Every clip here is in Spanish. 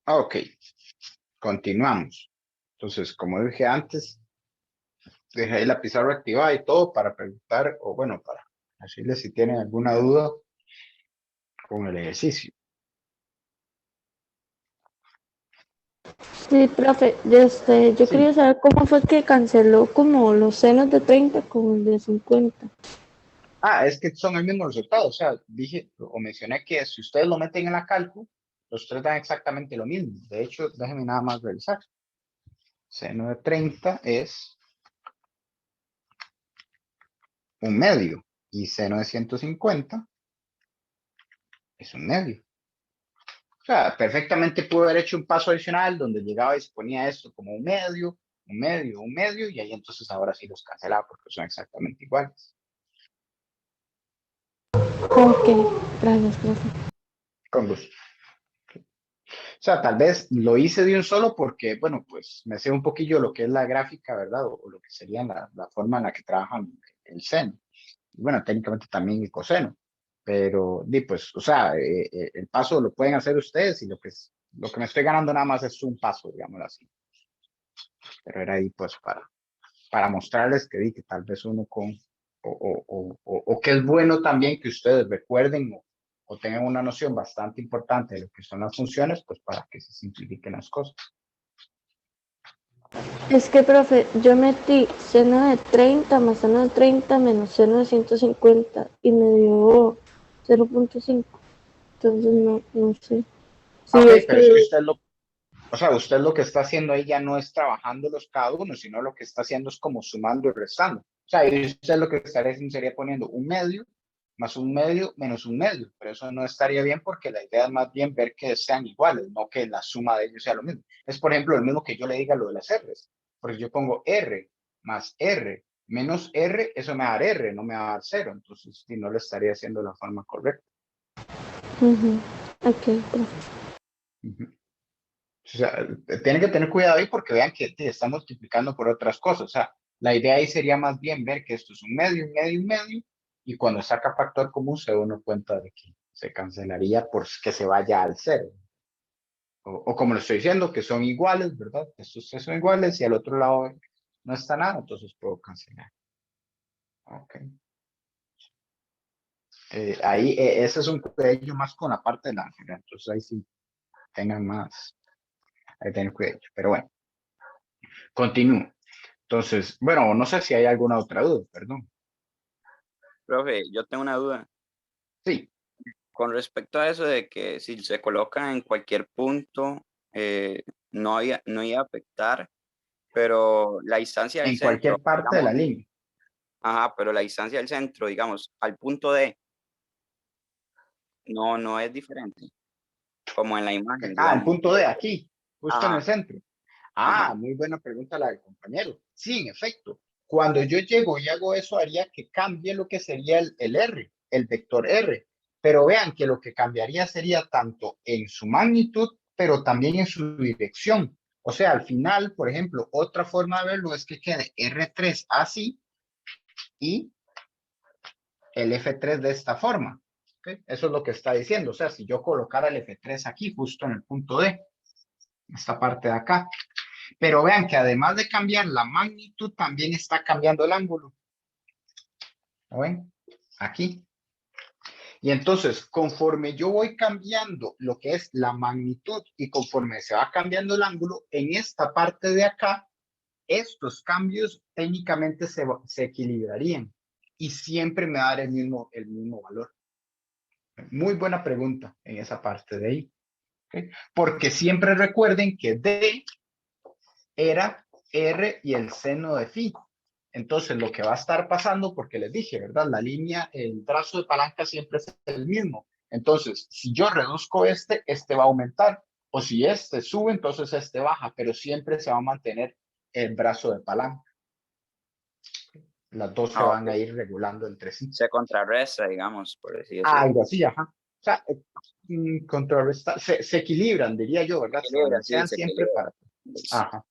Ok, continuamos. Entonces, como dije antes, dejé ahí la pizarra activada y todo para preguntar, o bueno, para decirles si tienen alguna duda con el ejercicio. Sí, profe, yo Sí. quería saber cómo fue que canceló como los senos de 30 con el de 50. Es que son el mismo resultado. O sea, dije o mencioné que si ustedes lo meten en la cálculo, los tres dan exactamente lo mismo. De hecho, déjenme nada más revisar. Seno de 30 es un medio y seno de 150 es un medio. O sea, perfectamente pudo haber hecho un paso adicional donde llegaba y se ponía esto como un medio, un medio, un medio, y ahí entonces ahora sí los cancelaba porque son exactamente iguales. Ok, gracias, profe. Con gusto. O sea, tal vez lo hice de un solo porque, bueno, pues me sé un poquillo lo que es la gráfica, ¿verdad? O lo que sería la forma en la que trabajan el seno. Y bueno, técnicamente también el coseno. Pero, pues, o sea, el paso lo pueden hacer ustedes y lo que me estoy ganando nada más es un paso, digámoslo así. Pero era ahí, pues, para mostrarles que, que tal vez uno o que es bueno también que ustedes recuerden o tengan una noción bastante importante de lo que son las funciones, pues para que se simplifiquen las cosas. Es que, profe, yo metí seno de 30 más seno de 30 menos seno de 150 y me dio 0.5. Entonces, no sé. Sí, Ok, es pero es que que usted lo que está haciendo ahí ya no es trabajándolos cada uno, sino lo que está haciendo es como sumando y restando. O sea, y usted lo que estaría haciendo sería poniendo un medio más un medio menos un medio, pero eso no estaría bien porque la idea es más bien ver que sean iguales, no que la suma de ellos sea lo mismo. Es, por ejemplo, lo mismo que yo le diga lo de las R's, porque yo pongo R más R menos R, eso me va a dar R, no me va a dar cero, entonces si no le estaría haciendo la forma correcta. ok, profe. Uh -huh. O sea, tienen que tener cuidado ahí porque vean que te está multiplicando por otras cosas. O sea, la idea ahí sería más bien ver que esto es un medio, un medio, un medio, y cuando saca factor común se da uno cuenta de que se cancelaría por que se vaya al cero. O como le estoy diciendo, que son iguales, ¿verdad? Estos tres son iguales y al otro lado no está nada, entonces puedo cancelar. Ok. Ahí, ese es un cuidado más con la parte de la álgebra, entonces ahí sí tengan más, ahí tienen cuidado. Pero bueno, continúo. Entonces, bueno, no sé si hay alguna otra duda, perdón. Profe, yo tengo una duda. Sí, Con respecto a eso de que si se coloca en cualquier punto, no iba a afectar, pero la distancia del en centro, cualquier parte de digamos, la línea. ajá, pero la distancia del centro, digamos, al punto D, no es diferente, como en la imagen, El digamos. punto de aquí, justo en el Ajá, centro. ajá. Muy buena pregunta la del compañero. Sí, en efecto. Cuando yo llego y hago eso, haría que cambie lo que sería el R, el vector R. Pero vean que lo que cambiaría sería tanto en su magnitud, pero también en su dirección. O sea, al final, por ejemplo, otra forma de verlo es que quede R3 así y el F3 de esta forma. ¿Okay? Eso es lo que está diciendo. O sea, si yo colocara el F3 aquí, justo en el punto D, esta parte de acá. Pero vean que además de cambiar la magnitud, también está cambiando el ángulo. ¿Lo ven? Aquí. Y entonces, conforme yo voy cambiando lo que es la magnitud y conforme se va cambiando el ángulo, en esta parte de acá, estos cambios técnicamente se equilibrarían y siempre me va a dar el mismo valor. Muy buena pregunta en esa parte de ahí. ¿Okay? Porque siempre recuerden que D era R y el seno de phi. Entonces, lo que va a estar pasando, porque les dije, ¿verdad? La línea, el trazo de palanca siempre es el mismo. Entonces, si yo reduzco este va a aumentar. O si este sube, entonces este baja, pero siempre se va a mantener el brazo de palanca. Las dos se Ah, van ok. a ir regulando entre sí. Se contrarresta, digamos, por así decirlo. Algo así, ajá. O sea, contrarrestar, se equilibran, diría yo, Se ¿verdad? Se equilibra, sí, balancean se siempre equilibra. para. Ajá.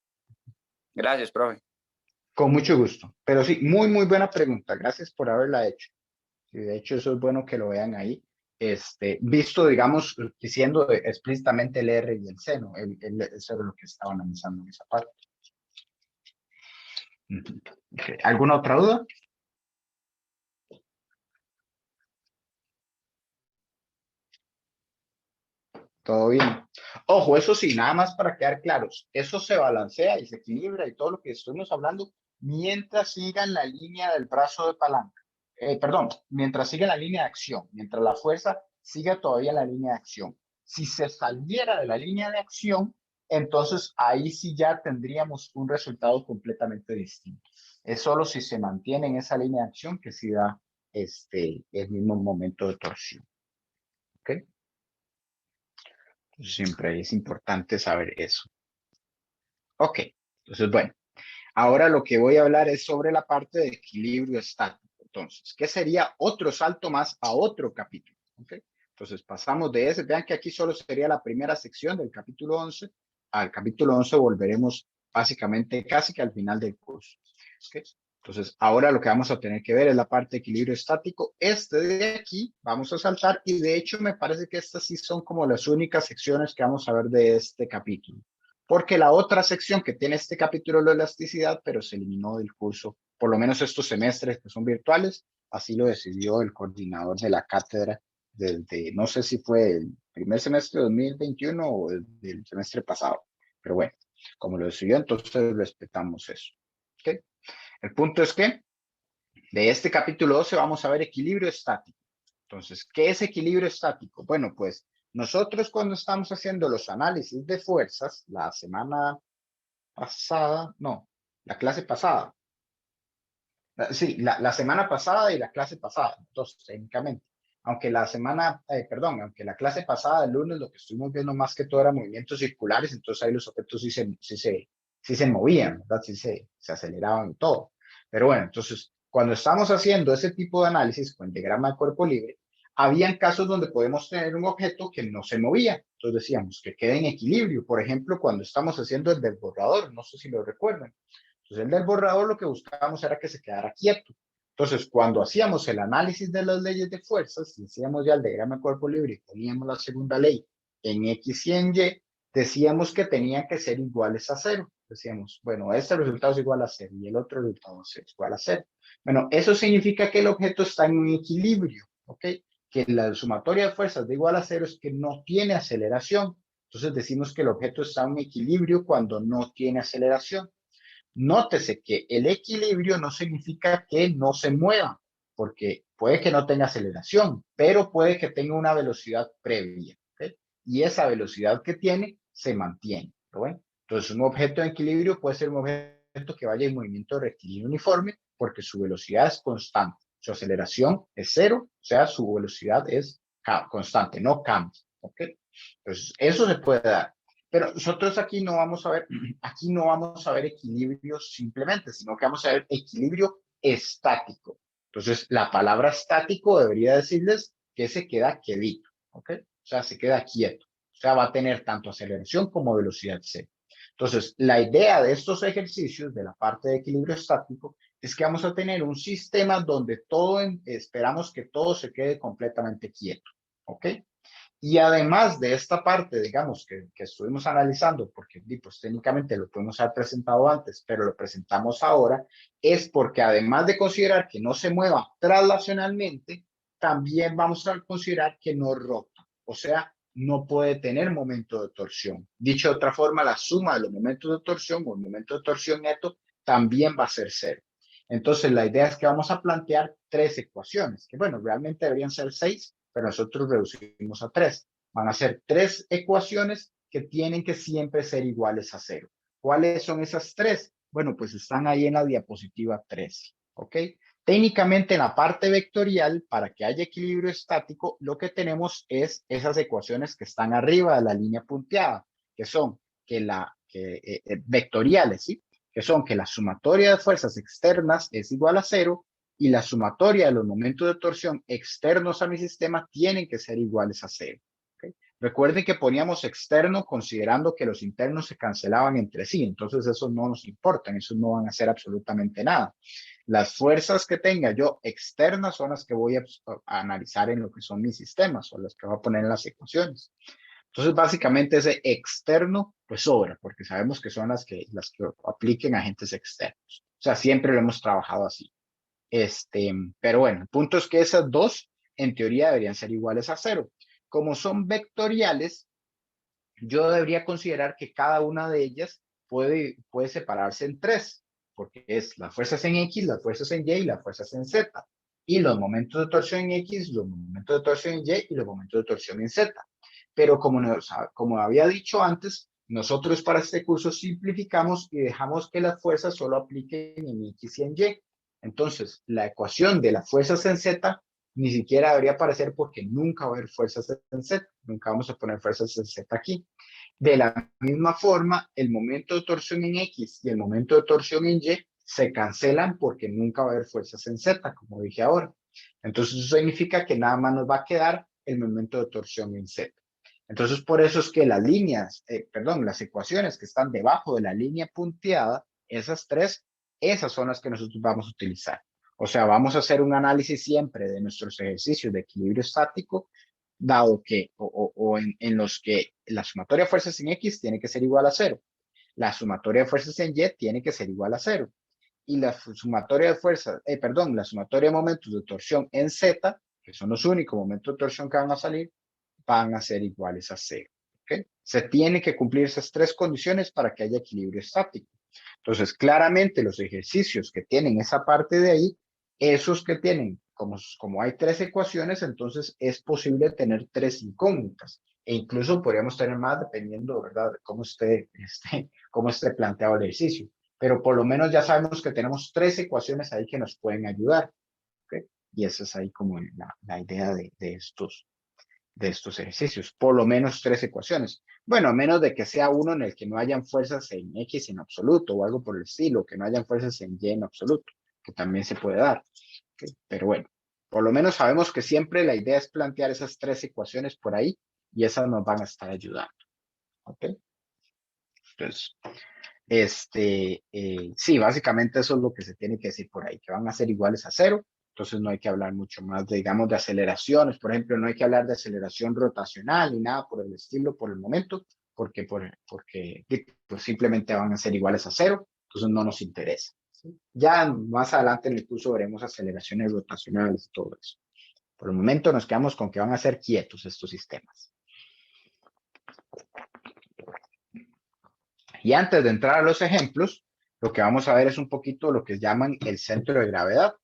Gracias, profe. Con mucho gusto. Pero sí, muy, muy buena pregunta. Gracias por haberla hecho. Y de hecho, eso es bueno que lo vean ahí. visto, digamos, diciendo explícitamente el R y el C, ¿no? Eso es lo que estaba analizando en esa parte. Okay. ¿Alguna otra duda? Todo bien. Ojo, eso sí, nada más para quedar claros, eso se balancea y se equilibra y todo lo que estuvimos hablando mientras sigan la línea del brazo de palanca. Perdón, mientras siga la línea de acción, mientras la fuerza siga todavía en la línea de acción. Si se saliera de la línea de acción, entonces ahí sí ya tendríamos un resultado completamente distinto. Es solo si se mantiene en esa línea de acción que sí da el mismo momento de torsión. ¿Ok? Siempre es importante saber eso. Ok, entonces bueno, ahora lo que voy a hablar es sobre la parte de equilibrio estático. Entonces, ¿qué sería otro salto más a otro capítulo? ¿Ok? Entonces pasamos de ese, vean que aquí solo sería la primera sección del capítulo 11. Al capítulo 11 volveremos básicamente casi que al final del curso. ¿Ok? Entonces, ahora lo que vamos a tener que ver es la parte de equilibrio estático. De aquí vamos a saltar y de hecho me parece que estas sí son como las únicas secciones que vamos a ver de este capítulo. Porque la otra sección que tiene este capítulo es la elasticidad, pero se eliminó del curso, por lo menos estos semestres que son virtuales, así lo decidió el coordinador de la cátedra desde, no sé si fue el primer semestre de 2021 o del semestre pasado, pero bueno, como lo decidió, entonces respetamos eso. ¿Okay? El punto es que de este capítulo 12 vamos a ver equilibrio estático. Entonces, ¿qué es equilibrio estático? Bueno, pues nosotros cuando estamos haciendo los análisis de fuerzas, la semana pasada, no, la clase pasada, sí, la semana pasada y la clase pasada, entonces técnicamente, aunque la semana, perdón, aunque la clase pasada, el lunes, lo que estuvimos viendo más que todo era movimientos circulares, entonces ahí los objetos sí se movían, ¿verdad? Se aceleraban y todo. Pero bueno, entonces, cuando estamos haciendo ese tipo de análisis con el diagrama de cuerpo libre, habían casos donde podemos tener un objeto que no se movía. Entonces decíamos que quede en equilibrio. Por ejemplo, cuando estamos haciendo el del borrador, no sé si lo recuerdan. Entonces, el del borrador lo que buscábamos era que se quedara quieto. Entonces, cuando hacíamos el análisis de las leyes de fuerzas, y hacíamos ya el diagrama de cuerpo libre y poníamos la segunda ley en X y en Y, decíamos que tenían que ser iguales a cero. Decíamos, bueno, este resultado es igual a cero y el otro resultado es igual a cero. Bueno, eso significa que el objeto está en un equilibrio, ¿ok? Que la sumatoria de fuerzas de igual a cero es que no tiene aceleración. Entonces decimos que el objeto está en un equilibrio cuando no tiene aceleración. Nótese que el equilibrio no significa que no se mueva, porque puede que no tenga aceleración, pero puede que tenga una velocidad previa, ¿okay? Y esa velocidad que tiene se mantiene, ¿no? Entonces, un objeto en equilibrio puede ser un objeto que vaya en movimiento rectilíneo uniforme porque su velocidad es constante, su aceleración es cero, o sea, su velocidad es constante, no cambia, ¿ok? Entonces, eso se puede dar. Pero nosotros aquí no vamos a ver equilibrio simplemente, sino que vamos a ver equilibrio estático. Entonces, la palabra estático debería decirles que se queda quietito, ¿ok? O sea, se queda quieto. O sea, va a tener tanto aceleración como velocidad cero. Entonces, la idea de estos ejercicios de la parte de equilibrio estático es que vamos a tener un sistema donde esperamos que todo se quede completamente quieto, ¿ok? Y además de esta parte, digamos, que estuvimos analizando, porque pues, técnicamente lo podemos haber presentado antes, pero lo presentamos ahora, es porque además de considerar que no se mueva traslacionalmente, también vamos a considerar que no rota, o sea, no puede tener momento de torsión. Dicho de otra forma, la suma de los momentos de torsión o el momento de torsión neto también va a ser cero. Entonces, la idea es que vamos a plantear tres ecuaciones, que bueno, realmente deberían ser seis, pero nosotros reducimos a tres. Van a ser tres ecuaciones que tienen que siempre ser iguales a cero. ¿Cuáles son esas tres? Bueno, pues están ahí en la diapositiva 3, ¿ok? Técnicamente en la parte vectorial, para que haya equilibrio estático, lo que tenemos es esas ecuaciones que están arriba de la línea punteada, que son vectoriales, ¿sí? Que son que la sumatoria de fuerzas externas es igual a cero y la sumatoria de los momentos de torsión externos a mi sistema tienen que ser iguales a cero. ¿Okay? Recuerden que poníamos externo considerando que los internos se cancelaban entre sí, entonces esos no nos importan, esos no van a hacer absolutamente nada. Las fuerzas que tenga yo externas son las que voy a analizar en lo que son mis sistemas o las que voy a poner en las ecuaciones. Entonces, básicamente ese externo, pues sobra, porque sabemos que son las que apliquen agentes externos. O sea, siempre lo hemos trabajado así. Pero bueno, el punto es que esas dos, en teoría, deberían ser iguales a cero. Como son vectoriales, yo debería considerar que cada una de ellas puede separarse en tres, porque es las fuerzas en X, las fuerzas en Y y las fuerzas en Z. Y los momentos de torsión en X, los momentos de torsión en Y y los momentos de torsión en Z. Pero como había dicho antes, nosotros para este curso simplificamos y dejamos que las fuerzas solo apliquen en X y en Y. Entonces, la ecuación de las fuerzas en Z ni siquiera debería aparecer porque nunca va a haber fuerzas en Z. Nunca vamos a poner fuerzas en Z aquí. De la misma forma, el momento de torsión en X y el momento de torsión en Y se cancelan porque nunca va a haber fuerzas en Z, como dije ahora. Entonces, eso significa que nada más nos va a quedar el momento de torsión en Z. Entonces, por eso es que las líneas, las ecuaciones que están debajo de la línea punteada, esas tres, esas son las que nosotros vamos a utilizar. O sea, vamos a hacer un análisis siempre de nuestros ejercicios de equilibrio estático, dado que, en los que la sumatoria de fuerzas en X tiene que ser igual a cero. La sumatoria de fuerzas en Y tiene que ser igual a cero. Y la sumatoria de fuerzas, la sumatoria de momentos de torsión en Z, que son los únicos momentos de torsión que van a salir, van a ser iguales a cero. ¿Okay? Se tienen que cumplir esas tres condiciones para que haya equilibrio estático. Entonces, claramente los ejercicios que tienen esa parte de ahí, esos que tienen, como hay tres ecuaciones, entonces es posible tener tres incógnitas. E incluso podríamos tener más dependiendo, ¿verdad?, de cómo esté planteado el ejercicio. Pero por lo menos ya sabemos que tenemos tres ecuaciones ahí que nos pueden ayudar. ¿Okay? Y esa es ahí como la idea de estos ejercicios, por lo menos tres ecuaciones. Bueno, a menos de que sea uno en el que no hayan fuerzas en X en absoluto o algo por el estilo, que no hayan fuerzas en Y en absoluto, que también se puede dar. ¿Okay? Pero bueno, por lo menos sabemos que siempre la idea es plantear esas tres ecuaciones por ahí y esas nos van a estar ayudando. ¿Ok? Entonces, sí, básicamente eso es lo que se tiene que decir por ahí, que van a ser iguales a cero. Entonces no hay que hablar mucho más de, digamos, de aceleraciones. Por ejemplo, no hay que hablar de aceleración rotacional ni nada por el estilo por el momento, porque pues simplemente van a ser iguales a cero. Entonces no nos interesa. ¿Sí? Ya más adelante en el curso veremos aceleraciones rotacionales y todo eso. Por el momento nos quedamos con que van a ser quietos estos sistemas. Y antes de entrar a los ejemplos, lo que vamos a ver es un poquito lo que llaman el centro de gravedad,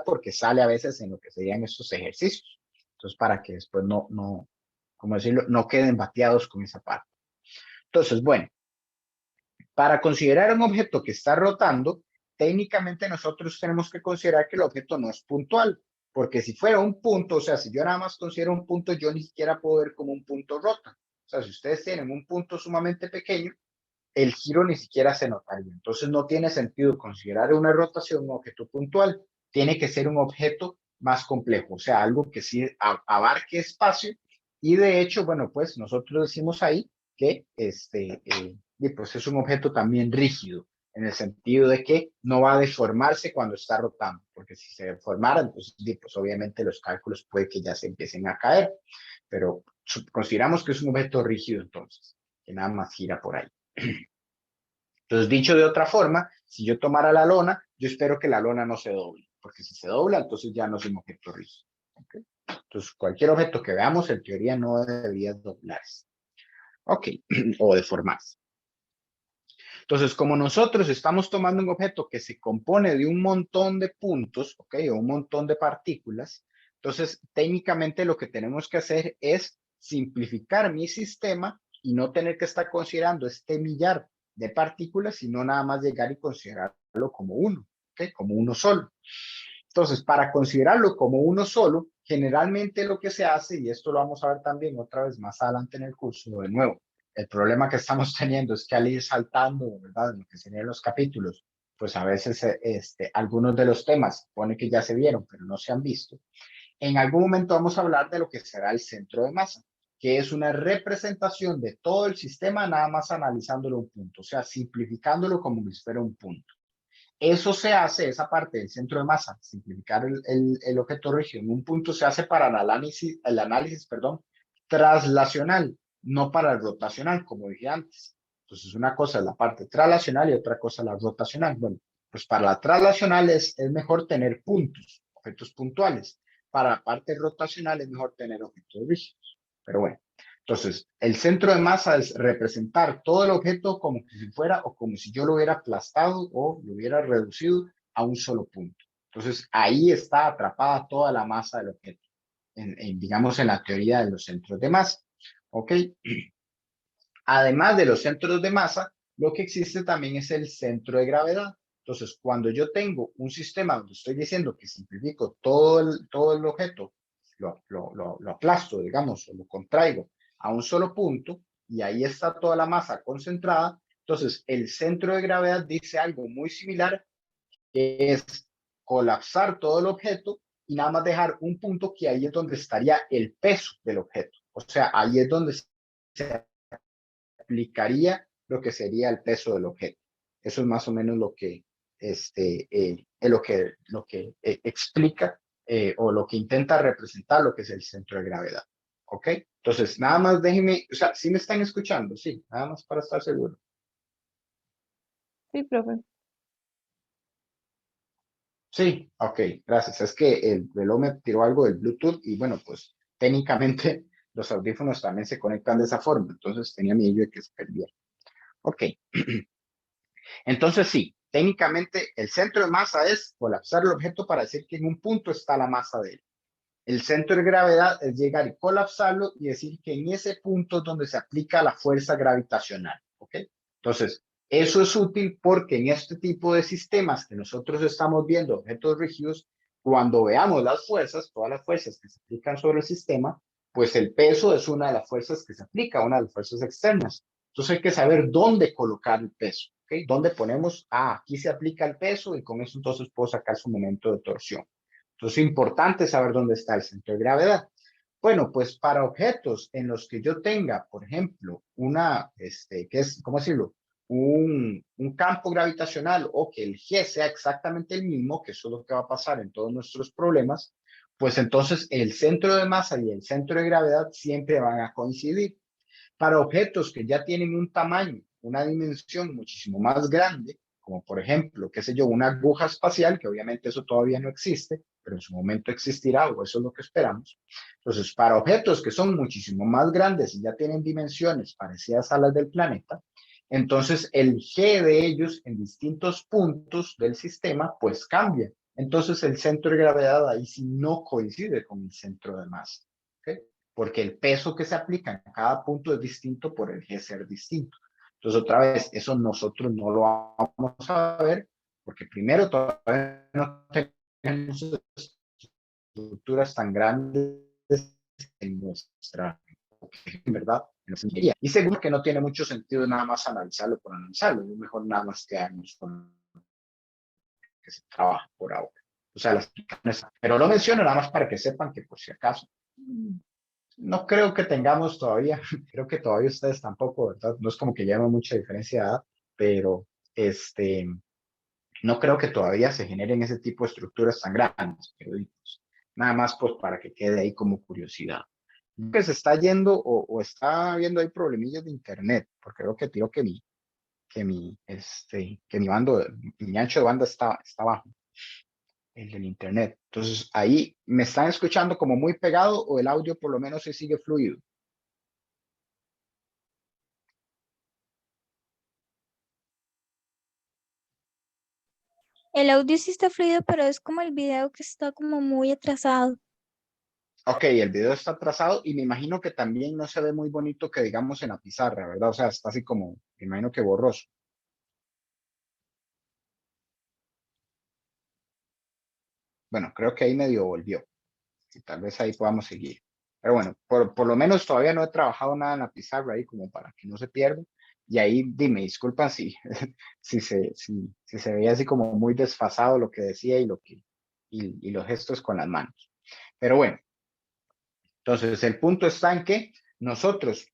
porque sale a veces en lo que serían estos ejercicios. Entonces, para que después no queden bateados con esa parte. Entonces, bueno, para considerar un objeto que está rotando, técnicamente nosotros tenemos que considerar que el objeto no es puntual, porque si fuera un punto, o sea, si yo nada más considero un punto, yo ni siquiera puedo ver como un punto rota. O sea, si ustedes tienen un punto sumamente pequeño, el giro ni siquiera se notaría. Entonces no tiene sentido considerar una rotación un objeto puntual. Tiene que ser un objeto más complejo, o sea, algo que sí abarque espacio. Y de hecho, bueno, pues nosotros decimos ahí que pues es un objeto también rígido, en el sentido de que no va a deformarse cuando está rotando, porque si se deformara, entonces pues obviamente los cálculos puede que ya se empiecen a caer, pero consideramos que es un objeto rígido entonces, que nada más gira por ahí. Entonces, dicho de otra forma, si yo tomara la lona, yo espero que la lona no se doble, porque si se dobla, entonces ya no es un objeto rígido. ¿Okay? Entonces, cualquier objeto que veamos, en teoría, no debería doblarse. Ok, o deformarse. Entonces, como nosotros estamos tomando un objeto que se compone de un montón de puntos, ok, o un montón de partículas, entonces técnicamente lo que tenemos que hacer es simplificar mi sistema y no tener que estar considerando este millar de partículas, sino nada más llegar y considerarlo como uno, ok, como uno solo. Entonces, para considerarlo como uno solo, generalmente lo que se hace, y esto lo vamos a ver también otra vez más adelante en el curso, de nuevo, el problema que estamos teniendo es que al ir saltando, ¿verdad?, en lo que serían los capítulos, pues a veces algunos de los temas pone que ya se vieron, pero no se han visto. En algún momento vamos a hablar de lo que será el centro de masa. que es una representación de todo el sistema, nada más analizándolo un punto, o sea, simplificándolo como si fuera un punto. Eso se hace, esa parte del centro de masa, simplificar el objeto rígido en un punto, se hace para el análisis, perdón, traslacional, no para el rotacional, como dije antes. Entonces, una cosa es la parte traslacional y otra cosa la rotacional. Bueno, pues para la traslacional es mejor tener puntos, objetos puntuales. Para la parte rotacional es mejor tener objetos rígidos. Pero bueno, entonces, el centro de masa es representar todo el objeto como si fuera o como si yo lo hubiera aplastado o lo hubiera reducido a un solo punto. Entonces, ahí está atrapada toda la masa del objeto, digamos, en la teoría de los centros de masa. ¿Ok? Además de los centros de masa, lo que existe también es el centro de gravedad. Entonces, cuando yo tengo un sistema donde estoy diciendo que simplifico todo el objeto, lo aplasto, digamos, o lo contraigo a un solo punto, y ahí está toda la masa concentrada, entonces el centro de gravedad dice algo muy similar, que es colapsar todo el objeto y nada más dejar un punto que ahí es donde estaría el peso del objeto. O sea, ahí es donde se aplicaría lo que sería el peso del objeto. Eso es más o menos lo que, explica o lo que intenta representar lo que es el centro de gravedad. ¿Ok? Entonces, nada más déjenme, o sea, ¿sí me están escuchando? Sí, nada más para estar seguro. Sí, profe. Sí, ok, gracias. Es que el reloj me tiró algo del Bluetooth y bueno, pues técnicamente los audífonos también se conectan de esa forma, entonces tenía miedo de que se perdiera. Ok, entonces sí, técnicamente el centro de masa es colapsar el objeto para decir que en un punto está la masa de él. El centro de gravedad es llegar y colapsarlo y decir que en ese punto es donde se aplica la fuerza gravitacional. ¿Ok? Entonces, eso es útil porque en este tipo de sistemas que nosotros estamos viendo, objetos rígidos, cuando veamos las fuerzas, todas las fuerzas que se aplican sobre el sistema, pues el peso es una de las fuerzas que se aplica, una de las fuerzas externas. Entonces hay que saber dónde colocar el peso. ¿Ok? ¿Dónde ponemos? Aquí se aplica el peso y con eso entonces puedo sacar su momento de torsión. Entonces es importante saber dónde está el centro de gravedad. Bueno, pues para objetos en los que yo tenga, por ejemplo, ¿cómo decirlo? Un campo gravitacional o que el G sea exactamente el mismo, que eso es lo que va a pasar en todos nuestros problemas, pues entonces el centro de masa y el centro de gravedad siempre van a coincidir. Para objetos que ya tienen un tamaño, una dimensión muchísimo más grande, como por ejemplo, qué sé yo, una aguja espacial, que obviamente eso todavía no existe, pero en su momento existirá, o eso es lo que esperamos. Entonces, para objetos que son muchísimo más grandes y ya tienen dimensiones parecidas a las del planeta, entonces el G de ellos en distintos puntos del sistema, pues cambia. Entonces el centro de gravedad ahí sí no coincide con el centro de masa. ¿Okay? Porque el peso que se aplica en cada punto es distinto por el G ser distinto. Entonces, otra vez, eso nosotros no lo vamos a ver, porque primero todavía no tenemos estructuras tan grandes en nuestra, ¿verdad? En nuestra ingeniería. Y segundo, que no tiene mucho sentido nada más analizarlo por analizarlo, es mejor nada más quedarnos con que se trabaja por ahora. O sea, las aplicaciones, pero lo menciono nada más para que sepan que por si acaso no creo que tengamos todavía, creo que todavía ustedes tampoco, ¿verdad? No es como que lleven mucha diferencia de edad, pero no creo que todavía se generen ese tipo de estructuras tan grandes, pero pues, nada más pues para que quede ahí como curiosidad. Que se está yendo o está viendo ahí problemillas de internet, porque creo que digo que mi ancho de banda está bajo, el del internet. Entonces ahí me están escuchando como muy pegado o el audio por lo menos se sigue fluido. El audio sí está fluido, pero es como el video que está como muy atrasado. Ok, el video está atrasado y me imagino que también no se ve muy bonito que digamos en la pizarra, ¿verdad? O sea, está así como, me imagino que borroso. Bueno, creo que ahí medio volvió. Y tal vez ahí podamos seguir. Pero bueno, por lo menos todavía no he trabajado nada en la pizarra ahí como para que no se pierda. Y ahí dime, disculpan si, si se veía así como muy desfasado lo que decía y los gestos con las manos. Pero bueno, entonces el punto está en que nosotros,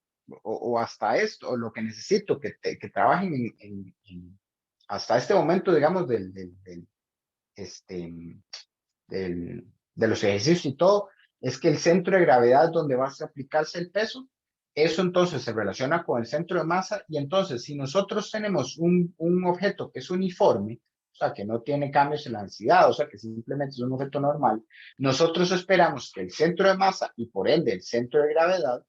o hasta esto, o lo que necesito que trabajen hasta este momento, digamos, de los ejercicios y todo, es que el centro de gravedad donde va a aplicarse el peso, eso entonces se relaciona con el centro de masa, y entonces si nosotros tenemos un objeto que es uniforme, o sea, que no tiene cambios en la densidad, o sea, que simplemente es un objeto normal, nosotros esperamos que el centro de masa y por ende el centro de gravedad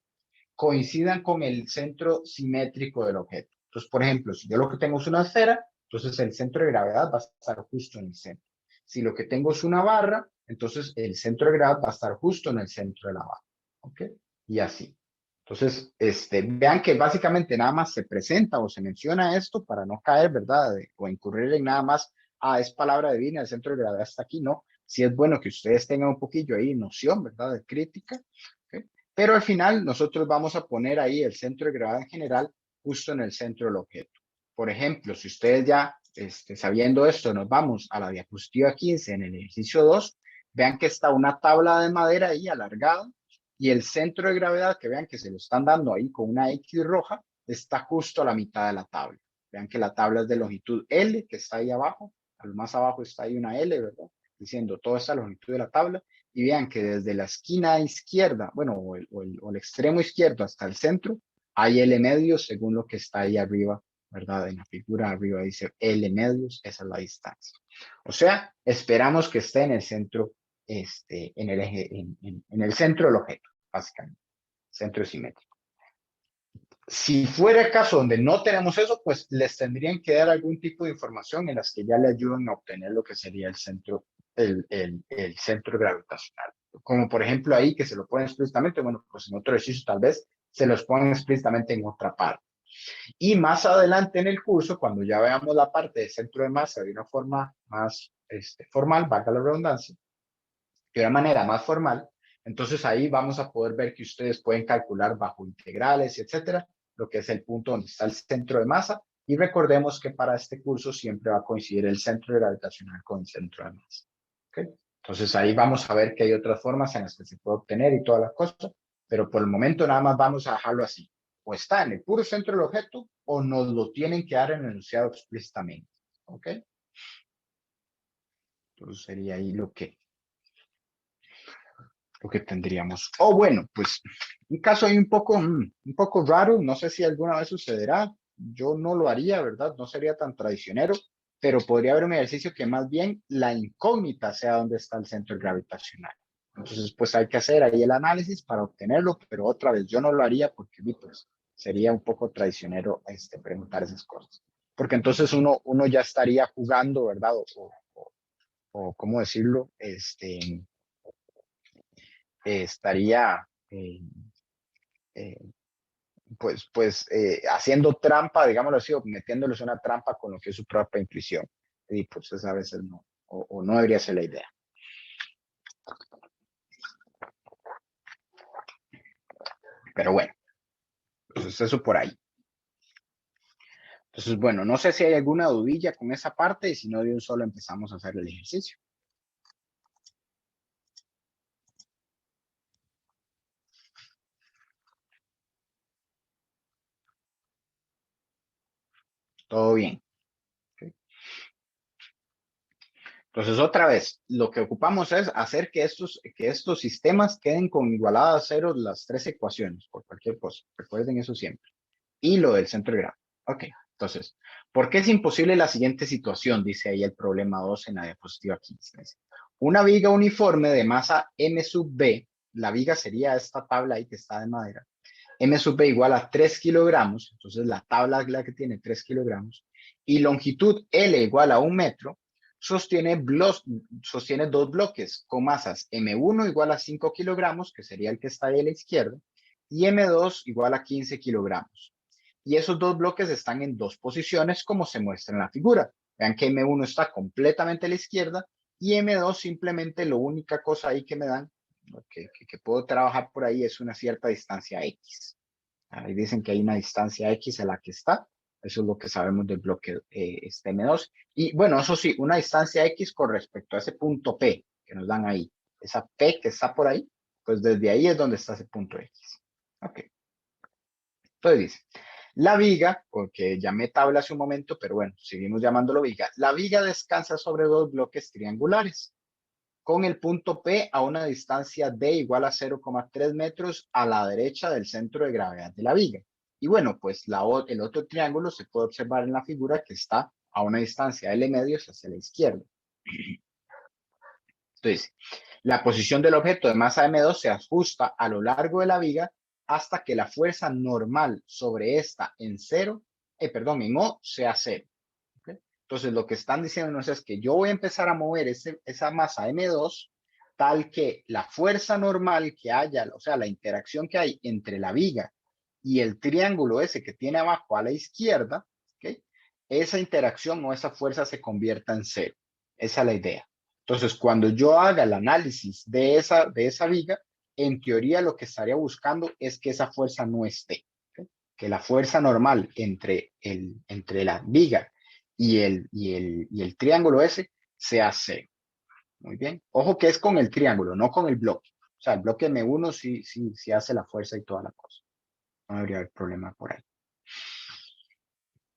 coincidan con el centro simétrico del objeto. Entonces, por ejemplo, si yo lo que tengo es una esfera, entonces el centro de gravedad va a estar justo en el centro. Si lo que tengo es una barra, entonces el centro de gravedad va a estar justo en el centro de la barra. ¿Ok? Y así. Entonces, vean que básicamente nada más se presenta o se menciona esto para no caer, ¿verdad? O incurrir en nada más, es palabra divina, el centro de gravedad está aquí, ¿no? Sí es bueno que ustedes tengan un poquillo ahí noción, ¿verdad? De crítica. ¿Okay? Pero al final nosotros vamos a poner ahí el centro de gravedad en general justo en el centro del objeto. Por ejemplo, si ustedes ya sabiendo esto, nos vamos a la diapositiva 15 en el ejercicio 2, vean que está una tabla de madera ahí alargada y el centro de gravedad, que vean que se lo están dando ahí con una X roja, está justo a la mitad de la tabla. Vean que la tabla es de longitud L, que está ahí abajo, al más abajo está ahí una L, ¿verdad? Diciendo toda esta longitud de la tabla, y vean que desde la esquina izquierda, bueno, o el extremo izquierdo hasta el centro, hay L medios según lo que está ahí arriba, ¿verdad? En la figura arriba dice L medios, esa es la distancia. O sea, esperamos que esté en el centro, en el eje, en el centro del objeto, básicamente, centro simétrico. Si fuera el caso donde no tenemos eso, pues les tendrían que dar algún tipo de información en las que ya le ayuden a obtener lo que sería el centro, el centro gravitacional. Como por ejemplo ahí que se lo ponen explícitamente, bueno, pues en otro ejercicio tal vez se los ponen explícitamente en otra parte. Y más adelante en el curso, cuando ya veamos la parte de centro de masa de una forma más formal, valga la redundancia, de una manera más formal, entonces ahí vamos a poder ver que ustedes pueden calcular bajo integrales, etcétera, lo que es el punto donde está el centro de masa. Y recordemos que para este curso siempre va a coincidir el centro gravitacional con el centro de masa. ¿Okay? Entonces ahí vamos a ver que hay otras formas en las que se puede obtener y todas las cosas, pero por el momento nada más vamos a dejarlo así. O está en el puro centro del objeto o nos lo tienen que dar en el enunciado explícitamente. ¿Ok? Entonces sería ahí lo que tendríamos. O bueno, pues un caso ahí un poco raro, no sé si alguna vez sucederá, yo no lo haría, ¿verdad? No sería tan traicionero, pero podría haber un ejercicio que más bien la incógnita sea dónde está el centro gravitacional. Entonces, pues hay que hacer ahí el análisis para obtenerlo, pero otra vez yo no lo haría porque pues, sería un poco traicionero preguntar esas cosas. Porque entonces uno ya estaría jugando, ¿verdad? O ¿cómo decirlo? Estaría haciendo trampa, digámoslo así, o metiéndoles una trampa con lo que es su propia intuición. Y pues esa a veces no, o no debería ser la idea. Pero bueno, pues eso por ahí. Entonces, bueno, no sé si hay alguna dudilla con esa parte y si no, de un solo empezamos a hacer el ejercicio. Todo bien. Okay. Entonces, otra vez, lo que ocupamos es hacer que estos sistemas queden con igualada a cero las tres ecuaciones, por cualquier cosa. Recuerden eso siempre. Y lo del centro de gravedad. Ok, entonces, ¿por qué es imposible la siguiente situación? Dice ahí el problema 2 en la diapositiva 15. Una viga uniforme de masa m sub b, la viga sería esta tabla ahí que está de madera, m sub b igual a 3 kilogramos, entonces la tabla es la que tiene 3 kilogramos, y longitud L igual a 1 metro, sostiene dos bloques con masas M1 igual a 5 kilogramos, que sería el que está ahí a la izquierda, y M2 igual a 15 kilogramos. Y esos dos bloques están en dos posiciones como se muestra en la figura. Vean que M1 está completamente a la izquierda y M2 simplemente la única cosa ahí que me dan, que puedo trabajar por ahí es una cierta distancia X. Ahí dicen que hay una distancia X a la que está. Eso es lo que sabemos del bloque M2. Y bueno, eso sí, una distancia X con respecto a ese punto P que nos dan ahí. Esa P que está por ahí, pues desde ahí es donde está ese punto X. Ok, Entonces dice, la viga, porque llamé tabla hace un momento, pero bueno, seguimos llamándolo viga. La viga descansa sobre dos bloques triangulares, con el punto P a una distancia D igual a 0,3 metros a la derecha del centro de gravedad de la viga. Y bueno, pues el otro triángulo se puede observar en la figura que está a una distancia L medios hacia la izquierda. Entonces, la posición del objeto de masa M2 se ajusta a lo largo de la viga hasta que la fuerza normal sobre esta en O sea cero. ¿Okay? Entonces, lo que están diciéndonos es que yo voy a empezar a mover esa masa M2 tal que la fuerza normal que haya, o sea, la interacción que hay entre la viga y el triángulo ese que tiene abajo a la izquierda, ¿okay? Esa interacción o esa fuerza se convierta en cero. Esa es la idea. Entonces, cuando yo haga el análisis de esa viga, en teoría lo que estaría buscando es que esa fuerza no esté. ¿Okay? Que la fuerza normal entre la viga y el triángulo ese sea cero. Muy bien. Ojo que es con el triángulo, no con el bloque. O sea, el bloque M1 sí hace la fuerza y toda la cosa. No debería haber problema por ahí.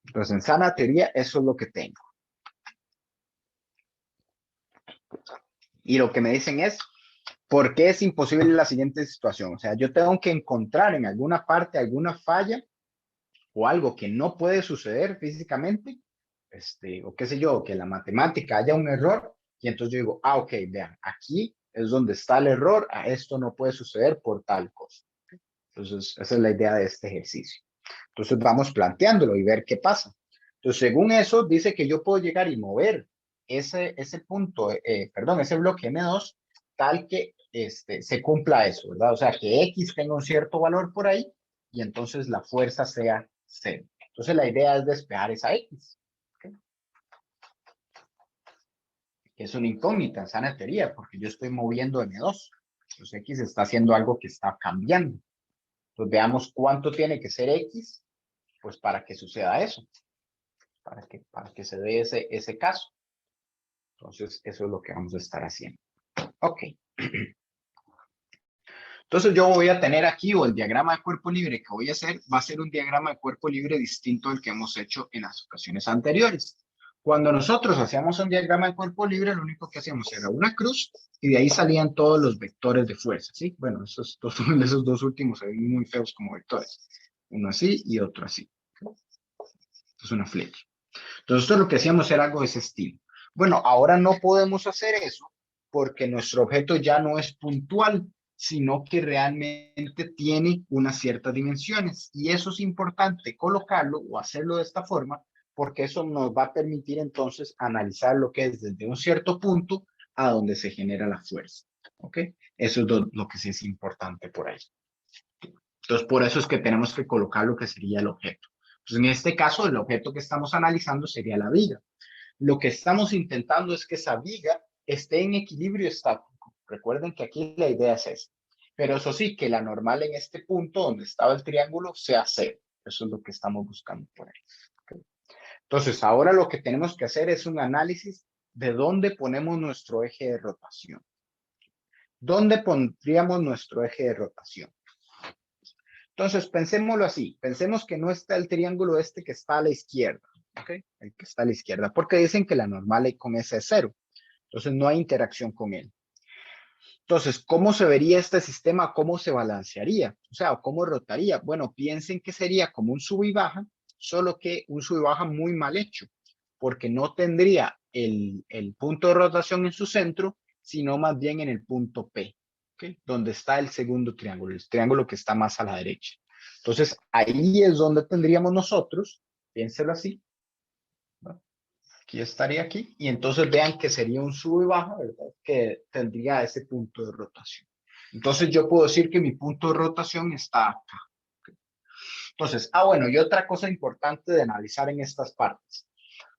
Entonces, en sana teoría, eso es lo que tengo. Y lo que me dicen es, ¿por qué es imposible la siguiente situación? O sea, yo tengo que encontrar en alguna parte alguna falla o algo que no puede suceder físicamente, o qué sé yo, que en la matemática haya un error, y entonces yo digo, ok, vean, aquí es donde está el error, a esto no puede suceder por tal cosa. Entonces, esa es la idea de este ejercicio. Entonces, vamos planteándolo y ver qué pasa. Entonces, según eso, dice que yo puedo llegar y mover ese punto, ese bloque M2, tal que se cumpla eso, ¿verdad? O sea, que X tenga un cierto valor por ahí y entonces la fuerza sea cero. Entonces, la idea es despejar esa X. ¿Okay? Que es una incógnita en sana teoría, porque yo estoy moviendo M2. Entonces, X está haciendo algo que está cambiando. Entonces, veamos cuánto tiene que ser X, pues para que suceda eso. Para que se dé ese caso. Entonces, eso es lo que vamos a estar haciendo. Ok. Entonces, yo voy a tener aquí, o el diagrama de cuerpo libre que voy a hacer, va a ser un diagrama de cuerpo libre distinto al que hemos hecho en las ocasiones anteriores. Cuando nosotros hacíamos un diagrama de cuerpo libre, lo único que hacíamos era una cruz y de ahí salían todos los vectores de fuerza, ¿sí? Bueno, esos dos últimos se ven muy feos como vectores. Uno así y otro así. Esto es una flecha. Entonces, esto lo que hacíamos era algo de ese estilo. Bueno, ahora no podemos hacer eso porque nuestro objeto ya no es puntual, sino que realmente tiene unas ciertas dimensiones. Y eso es importante colocarlo o hacerlo de esta forma, porque eso nos va a permitir entonces analizar lo que es desde un cierto punto a donde se genera la fuerza. ¿Ok? Eso es lo que sí es importante por ahí. Entonces, por eso es que tenemos que colocar lo que sería el objeto. Entonces, en este caso, el objeto que estamos analizando sería la viga. Lo que estamos intentando es que esa viga esté en equilibrio estático. Recuerden que aquí la idea es esa. Pero eso sí, que la normal en este punto donde estaba el triángulo sea cero. Eso es lo que estamos buscando por ahí. ¿Okay? Entonces, ahora lo que tenemos que hacer es un análisis de dónde ponemos nuestro eje de rotación. ¿Dónde pondríamos nuestro eje de rotación? Entonces, pensémoslo así. Pensemos que no está el triángulo este que está a la izquierda. ¿Ok? El que está a la izquierda. Porque dicen que la normal con ese es cero. Entonces, no hay interacción con él. Entonces, ¿cómo se vería este sistema? ¿Cómo se balancearía? O sea, ¿cómo rotaría? Bueno, piensen que sería como un sub y baja, solo que un sub y baja muy mal hecho. Porque no tendría el punto de rotación en su centro, sino más bien en el punto P. ¿Okay? Donde está el segundo triángulo, el triángulo que está más a la derecha. Entonces, ahí es donde tendríamos nosotros, piénselo así, ¿no? Aquí estaría aquí, y entonces vean que sería un sub y baja, ¿verdad? Que tendría ese punto de rotación. Entonces, yo puedo decir que mi punto de rotación está acá. ¿Okay? Entonces, bueno, y otra cosa importante de analizar en estas partes.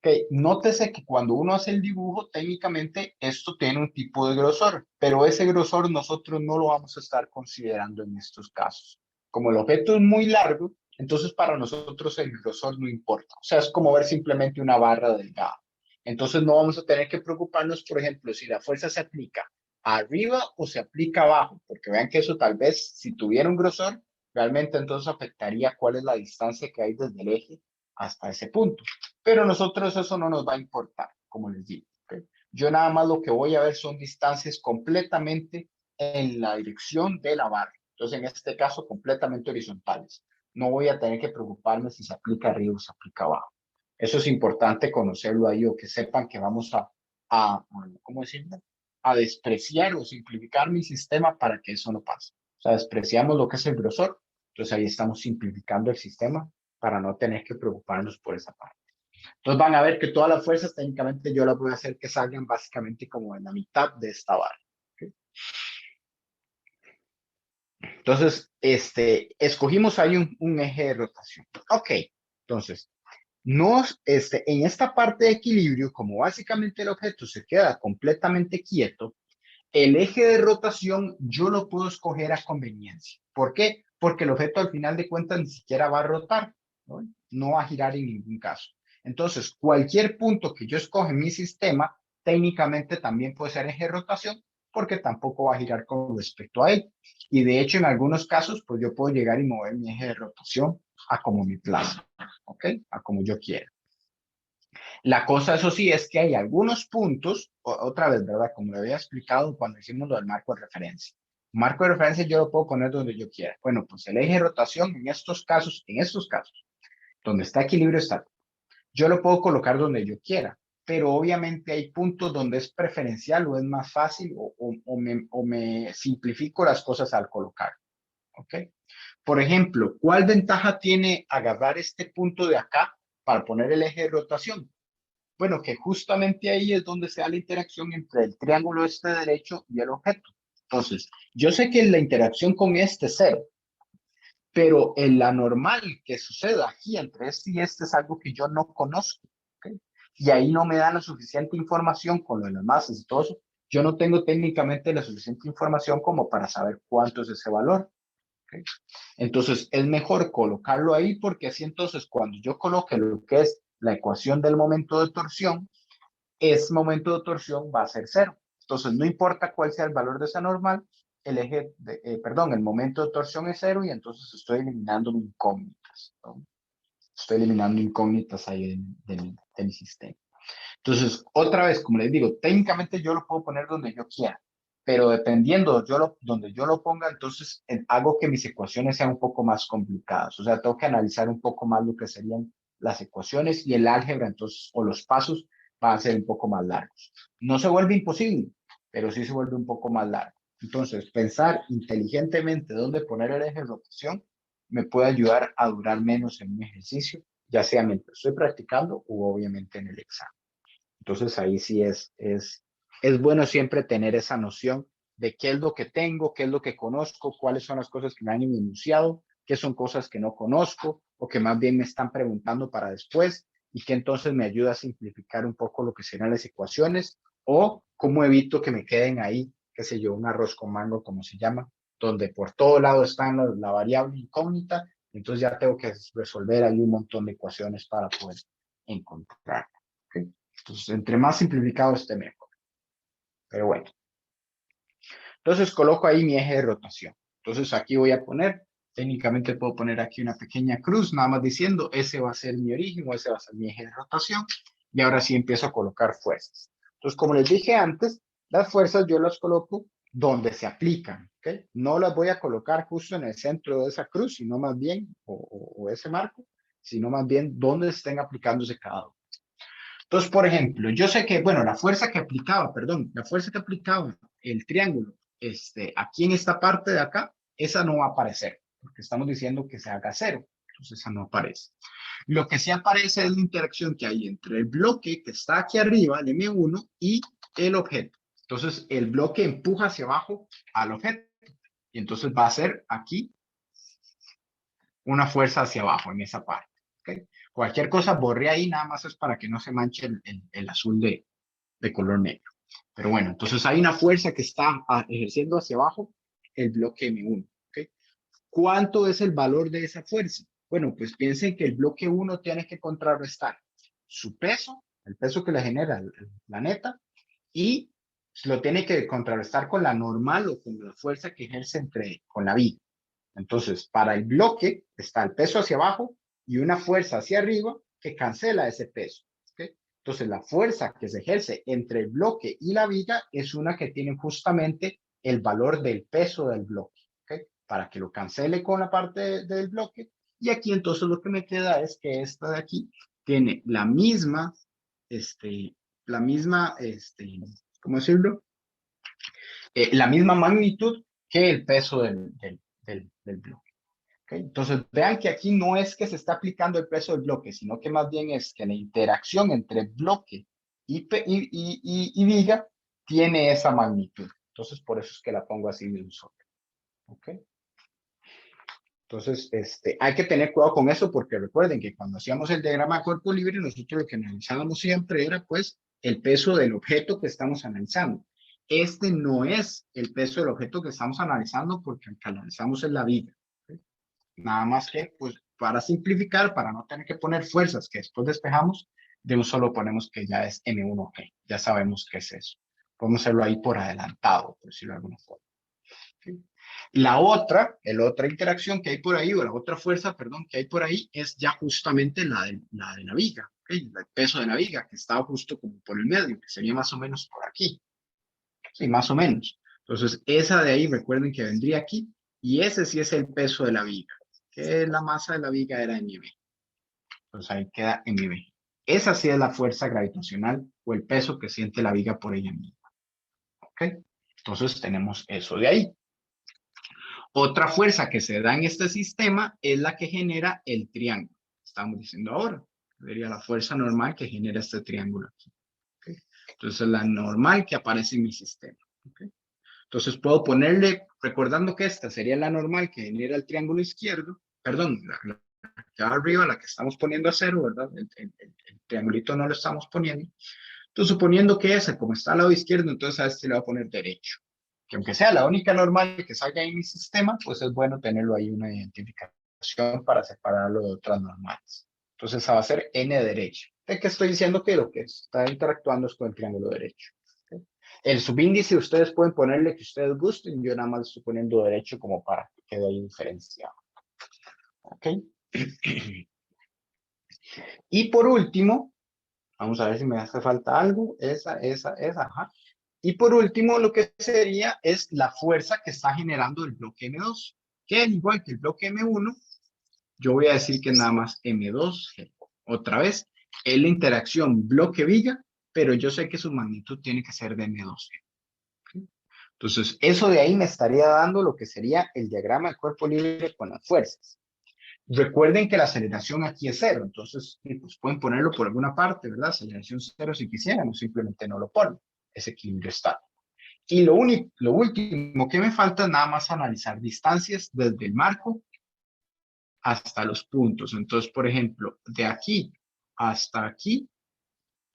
Okay, nótese que cuando uno hace el dibujo, técnicamente esto tiene un tipo de grosor, pero ese grosor nosotros no lo vamos a estar considerando en estos casos. Como el objeto es muy largo, entonces para nosotros el grosor no importa. O sea, es como ver simplemente una barra delgada. Entonces no vamos a tener que preocuparnos, por ejemplo, si la fuerza se aplica arriba o se aplica abajo, porque vean que eso tal vez, si tuviera un grosor, realmente entonces afectaría cuál es la distancia que hay desde el eje hasta ese punto. Pero nosotros eso no nos va a importar, como les digo. ¿Ok? Yo nada más lo que voy a ver son distancias completamente en la dirección de la barra. Entonces, en este caso, completamente horizontales. No voy a tener que preocuparme si se aplica arriba o se aplica abajo. Eso es importante conocerlo ahí o que sepan que vamos ¿cómo decirlo? A despreciar o simplificar mi sistema para que eso no pase. O sea, despreciamos lo que es el grosor, entonces ahí estamos simplificando el sistema para no tener que preocuparnos por esa parte. Entonces van a ver que todas las fuerzas técnicamente yo las voy a hacer que salgan básicamente como en la mitad de esta barra. ¿Okay? Entonces, escogimos ahí un eje de rotación. Ok, entonces, en esta parte de equilibrio, como básicamente el objeto se queda completamente quieto, el eje de rotación yo lo puedo escoger a conveniencia. ¿Por qué? Porque el objeto al final de cuentas ni siquiera va a rotar, ¿no? No va a girar en ningún caso. Entonces, cualquier punto que yo escoge en mi sistema, técnicamente también puede ser eje de rotación, porque tampoco va a girar con respecto a él. Y de hecho, en algunos casos, pues yo puedo llegar y mover mi eje de rotación a como mi plazo, ¿ok? A como yo quiera. La cosa, eso sí, es que hay algunos puntos, otra vez, ¿verdad? Como le había explicado cuando hicimos lo del marco de referencia. Marco de referencia yo lo puedo poner donde yo quiera. Bueno, pues el eje de rotación en estos casos, donde está equilibrio estático, yo lo puedo colocar donde yo quiera, pero obviamente hay puntos donde es preferencial o es más fácil o me simplifico las cosas al colocar. ¿Ok? Por ejemplo, ¿cuál ventaja tiene agarrar este punto de acá para poner el eje de rotación? Bueno, que justamente ahí es donde se da la interacción entre el triángulo este derecho y el objeto. Entonces, yo sé que la interacción con este es cero, pero en la normal que suceda aquí entre este y este es algo que yo no conozco. ¿Okay? Y ahí no me da la suficiente información con lo de las masas y todo eso. Yo no tengo técnicamente la suficiente información como para saber cuánto es ese valor. ¿Okay? Entonces, es mejor colocarlo ahí porque así entonces cuando yo coloque lo que es la ecuación del momento de torsión, ese momento de torsión va a ser cero. Entonces, no importa cuál sea el valor de esa normal, el momento de torsión es cero y entonces estoy eliminando incógnitas, ¿no? Estoy eliminando incógnitas ahí de mi sistema. Entonces, otra vez, como les digo, técnicamente yo lo puedo poner donde yo quiera, pero dependiendo donde yo lo ponga, entonces hago que mis ecuaciones sean un poco más complicadas. O sea, tengo que analizar un poco más lo que serían las ecuaciones y el álgebra, entonces, o los pasos van a ser un poco más largos. No se vuelve imposible, pero sí se vuelve un poco más largo. Entonces, pensar inteligentemente dónde poner el eje de rotación me puede ayudar a durar menos en un ejercicio, ya sea mientras estoy practicando o obviamente en el examen. Entonces ahí sí es bueno siempre tener esa noción de qué es lo que tengo, qué es lo que conozco, cuáles son las cosas que me han enunciado, qué son cosas que no conozco o que más bien me están preguntando para después y que entonces me ayuda a simplificar un poco lo que serán las ecuaciones o cómo evito que me queden ahí, qué sé yo, un arroz con mango, como se llama, donde por todo lado está la variable incógnita, entonces ya tengo que resolver ahí un montón de ecuaciones para poder encontrar. ¿Okay? Entonces, entre más simplificado esté mejor. Pero bueno. Entonces, coloco ahí mi eje de rotación. Entonces, aquí voy a poner, técnicamente puedo poner aquí una pequeña cruz, nada más diciendo, ese va a ser mi origen o ese va a ser mi eje de rotación. Y ahora sí empiezo a colocar fuerzas. Entonces, como les dije antes, las fuerzas yo las coloco donde se aplican. ¿Okay? No las voy a colocar justo en el centro de esa cruz, sino más bien, o ese marco, sino más bien donde estén aplicándose cada uno. Entonces, por ejemplo, yo sé que, bueno, la fuerza que aplicaba el triángulo, aquí en esta parte de acá, esa no va a aparecer, porque estamos diciendo que se haga cero, entonces esa no aparece. Lo que sí aparece es la interacción que hay entre el bloque que está aquí arriba, el M1, y el objeto. Entonces, el bloque empuja hacia abajo al objeto, y entonces va a ser aquí una fuerza hacia abajo en esa parte. ¿Okay? Cualquier cosa borré ahí, nada más es para que no se manche el azul de color negro. Pero bueno, entonces hay una fuerza que está ejerciendo hacia abajo el bloque M1. ¿Okay? ¿Cuánto es el valor de esa fuerza? Bueno, pues piensen que el bloque 1 tiene que contrarrestar su peso, el peso que le genera el planeta, y lo tiene que contrarrestar con la normal o con la fuerza que ejerce con la viga. Entonces, para el bloque está el peso hacia abajo y una fuerza hacia arriba que cancela ese peso. ¿Okay? Entonces, la fuerza que se ejerce entre el bloque y la viga es una que tiene justamente el valor del peso del bloque. ¿Okay? Para que lo cancele con la parte del bloque. Y aquí entonces lo que me queda es que esta de aquí tiene la misma, ¿cómo decirlo? La misma magnitud que el peso del bloque. ¿Okay? Entonces, vean que aquí no es que se está aplicando el peso del bloque, sino que más bien es que la interacción entre bloque y viga tiene esa magnitud. Entonces, por eso es que la pongo así de un solo. ¿Okay? Entonces, hay que tener cuidado con eso porque recuerden que cuando hacíamos el diagrama de cuerpo libre, nosotros lo que analizábamos siempre era pues el peso del objeto que estamos analizando. Este no es el peso del objeto que estamos analizando porque el que analizamos es la viga. ¿Okay? Nada más que, pues, para simplificar, para no tener que poner fuerzas que después despejamos, de un solo ponemos que ya es M1G. Ya sabemos qué es eso. Podemos hacerlo ahí por adelantado, por decirlo de alguna forma. ¿Okay? La otra interacción que hay por ahí, o la otra fuerza, perdón, que hay por ahí, es ya justamente la de la viga, ¿okay? El peso de la viga, que está justo como por el medio, que sería más o menos por aquí. Sí, más o menos. Entonces, esa de ahí, recuerden que vendría aquí, y ese sí es el peso de la viga, que la masa de la viga era MB. Entonces, ahí queda MB. Esa sí es la fuerza gravitacional o el peso que siente la viga por ella misma. ¿Ok? Entonces, tenemos eso de ahí. Otra fuerza que se da en este sistema es la que genera el triángulo. Estamos diciendo ahora. Sería la fuerza normal que genera este triángulo aquí. ¿Okay? Entonces, la normal que aparece en mi sistema. ¿Okay? Entonces, puedo ponerle, recordando que esta sería la normal que genera el triángulo izquierdo, perdón, la que va arriba, la que estamos poniendo a cero, ¿verdad? El triangulito no lo estamos poniendo. Entonces, suponiendo que esa, como está al lado izquierdo, entonces a este le voy a poner derecho. Que aunque sea la única normal que salga en mi sistema, pues es bueno tenerlo ahí una identificación para separarlo de otras normales. Entonces, esa va a ser n derecha. ¿De qué estoy diciendo? Que lo que está interactuando es con el triángulo derecho. ¿Okay? El subíndice ustedes pueden ponerle que ustedes gusten. Yo nada más estoy poniendo derecho como para que quede ahí diferenciado. ¿Ok? Y por último, vamos a ver si me hace falta algo. Esa, ajá. Y por último, lo que sería es la fuerza que está generando el bloque M2, que al igual que el bloque M1, yo voy a decir que nada más M2G. Otra vez, es la interacción bloque-viga, pero yo sé que su magnitud tiene que ser de M2G. ¿Okay? Entonces, eso de ahí me estaría dando lo que sería el diagrama de cuerpo libre con las fuerzas. Recuerden que la aceleración aquí es cero, entonces pues pueden ponerlo por alguna parte, ¿verdad? Aceleración cero si quisieran, o simplemente no lo ponen. Es equilibrio estático. Y lo último que me falta es nada más analizar distancias desde el marco hasta los puntos. Entonces, por ejemplo, de aquí hasta aquí,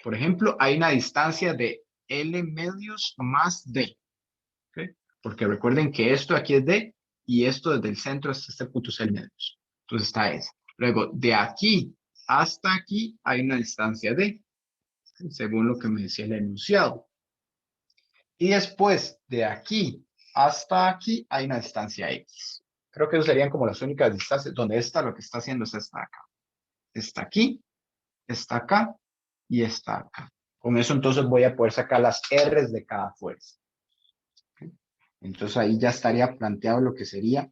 por ejemplo, hay una distancia de L medios más D. ¿Okay? Porque recuerden que esto aquí es D y esto desde el centro hasta este punto es L medios. Entonces está esa. Luego, de aquí hasta aquí hay una distancia D, según lo que me decía el enunciado. Y después, de aquí hasta aquí hay una distancia X. Creo que esas serían como las únicas distancias donde esta lo que está haciendo es esta acá. Está aquí, está acá y está acá. Con eso entonces voy a poder sacar las R's de cada fuerza. ¿Okay? Entonces ahí ya estaría planteado lo que sería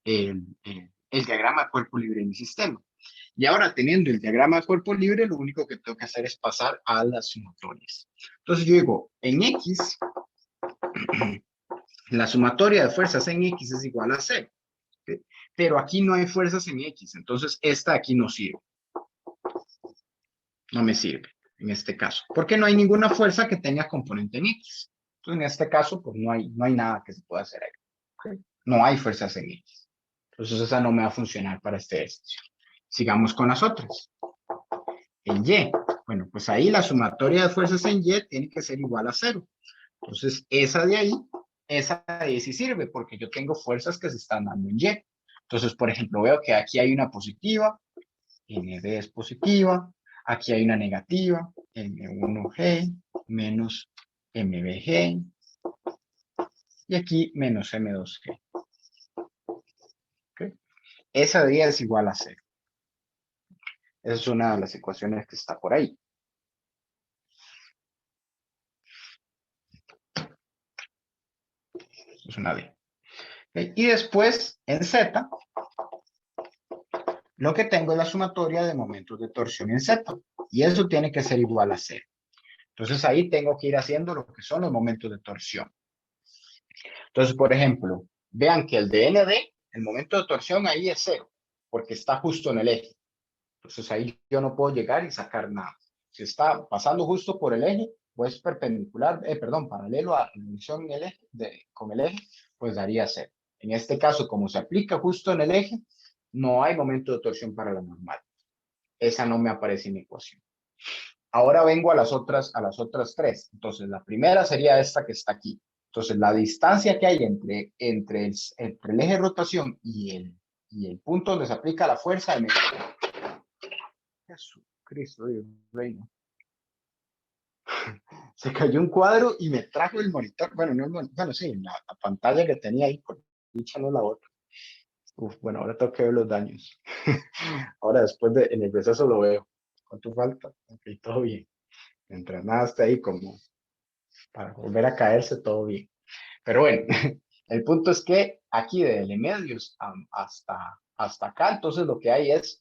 el diagrama de cuerpo libre en mi sistema. Y ahora, teniendo el diagrama de cuerpo libre, lo único que tengo que hacer es pasar a las sumatorias. Entonces yo digo, en X, la sumatoria de fuerzas en X es igual a 0. ¿Okay? Pero aquí no hay fuerzas en X, entonces esta aquí no sirve. No me sirve en este caso. Porque no hay ninguna fuerza que tenga componente en X. Entonces, en este caso, pues no hay nada que se pueda hacer ahí. ¿Okay? No hay fuerzas en X. Entonces, esa no me va a funcionar para este ejercicio. Sigamos con las otras. En Y, bueno, pues ahí la sumatoria de fuerzas en Y tiene que ser igual a 0. Entonces, esa de ahí sí sirve, porque yo tengo fuerzas que se están dando en Y. Entonces, por ejemplo, veo que aquí hay una positiva, NB es positiva, aquí hay una negativa, M1G menos MBG, y aquí menos M2G. esa de I es igual a 0. Esa es una de las ecuaciones que está por ahí. Es una D. ¿Okay? Y después, en Z, lo que tengo es la sumatoria de momentos de torsión en Z. Y eso tiene que ser igual a 0. Entonces ahí tengo que ir haciendo lo que son los momentos de torsión. Entonces, por ejemplo, vean que el de ND, el momento de torsión ahí es 0, porque está justo en el eje. Entonces ahí yo no puedo llegar y sacar nada. Si está pasando justo por el eje, pues perpendicular, paralelo a la dirección en el eje, con el eje, pues daría 0. En este caso, como se aplica justo en el eje, no hay momento de torsión para la normal. Esa no me aparece en mi ecuación. Ahora vengo a las otras tres. Entonces, la primera sería esta que está aquí. Entonces, la distancia que hay entre el eje de rotación y el punto donde se aplica la fuerza de Jesucristo, Dios reino. Se cayó un cuadro y me trajo el monitor. Bueno, no el monitor, bueno, sí, la pantalla que tenía ahí, por dicha no la otra. Bueno, ahora tengo que ver los daños. Ahora después en el receso lo veo. ¿Cuánto falta? Ok, todo bien. Mientras nada esté ahí como para volver a caerse, todo bien. Pero bueno, el punto es que aquí de L medios hasta acá, entonces lo que hay es,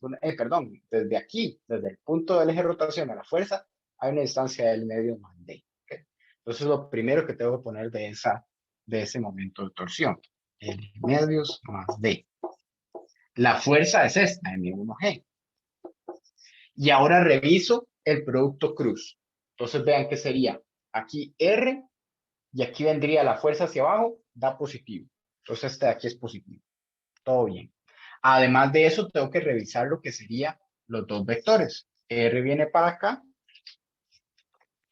desde aquí, desde el punto del eje de rotación a la fuerza, hay una distancia de L medios más D. ¿Okay? Entonces lo primero que tengo que poner de ese momento de torsión, L medios más D. La fuerza es esta, M1G. Y ahora reviso el producto cruz. Entonces vean que sería aquí R y aquí vendría la fuerza hacia abajo, da positivo. Entonces este de aquí es positivo. Todo bien. Además de eso, tengo que revisar lo que serían los dos vectores. R viene para acá,